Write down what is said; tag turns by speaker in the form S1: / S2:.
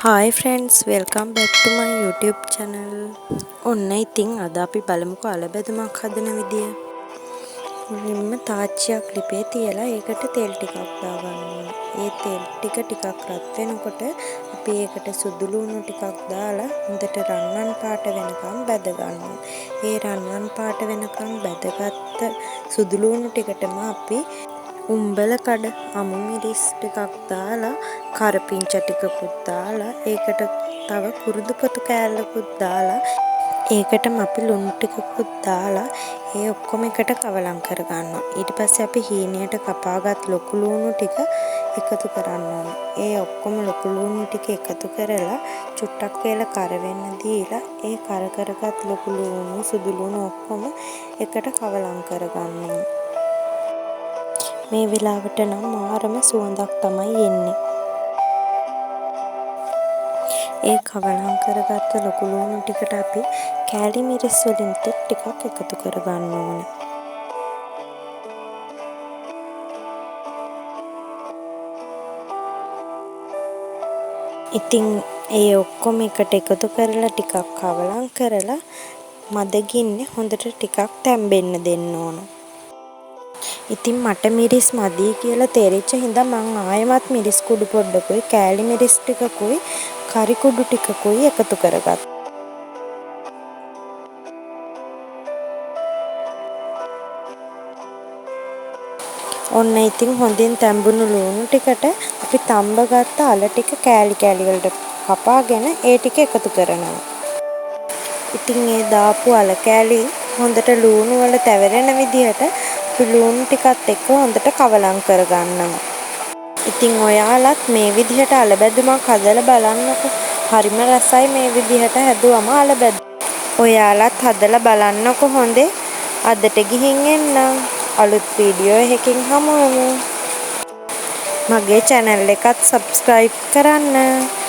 S1: Hi friends, welcome back to my YouTube channel. ඔන්න ඉතින් අද අපි බලමුකෝ අලබැදමක් හදන විදිය. මුලින්ම තාච්චියක් ලිපේ තියලා ඒකට තෙල් ටිකක් දාගන්න ඕනේ. ඒ තෙල් ටික ටිකක් රත් වෙනකොට අපි ඒකට සුදු ලුණු ටිකක් දාලා හොඳට රන්වන් පාට වෙනකම් බැද ගන්නවා. ඒ රන්වන් පාට වෙනකම් බැදගත්ත සුදු ලුණු ටිකටම අපි උම්බල කඩ අමු මිරිස් ටිකක් දාලා කරපිංචා ටිකකුත් දාලා ඒකට තව කුරුදු පොතු කෑල්ලකුත් දාලා ඒකටම අපි ලුණු ටිකකුත් දාලා ඒ ඔක්කොම එකට කවලම් කරගන්නවා. ඊට පස්සේ අපි හීනයට කපාගත් ලොකු ලුණු ටික එකතු කරන්න ඕනේ. ඒ ඔක්කොම ලොකු ලුණු ටික එකතු කරලා චුට්ටක් වෙලා කර වෙන්න දීලා ඒ කර කරගත් ලොකු ලුණු සුදු ලුණු ඔක්කොම එකට කවලම් කරගන්න ඕනේ. මේ වෙලාවට නම් මාරම සුවඳක් තමයි එන්නේ. ඒ කවලම් කරගත්ත ලොකු ලුණු ටිකට අපි කෑලි මිරිස් වලින් ටිකක් එකතු කරගන්න ඕනේ. ඉතින් ඒ ඔක්කොම එකට එකතු කරලා ටිකක් කවලම් කරලා මද ගින්නේ හොඳට ටිකක් තැම්බෙන්න දෙන්න ඕන. ඉතින් මට මිරිස් මදි කියලා තේරිච්ච හින්දා මං ආයෙමත් මිරිස් කුඩු පොඩ්ඩකුයි කෑලි මිරිස් ටිකකුයි කරි කුඩු ටිකකුයි එකතු කරගත්තා. ඔන්න ඉතින් හොඳින් තැඹුණු ලුණු ටිකට අපි තඹගත්ත අල ටික කෑලි කෑලි වලට කපාගෙන ඒ ටික එකතු කරනවා. ඉතින් ඒ දාපු අල කෑලි හොඳට ලුණු වල තැවෙරෙන විදිහට ලුණු ටිකත් එක්ක හොඳට කවලම් කරගන්නවා. ඉතින් ඔයාලත් මේ විදිහට අලබැදුමක් හදලා බලන්නකෝ. හරිම රසයි මේ විදිහට හැදුවම අලබැද. ඔයාලත් හදලා බලන්නකෝ හොඳේ. අදට ගිහින් එන්නම්. අලුත් වීඩියෝ එකකින් හමු වෙමු. මගේ channel එකත් subscribe කරන්න.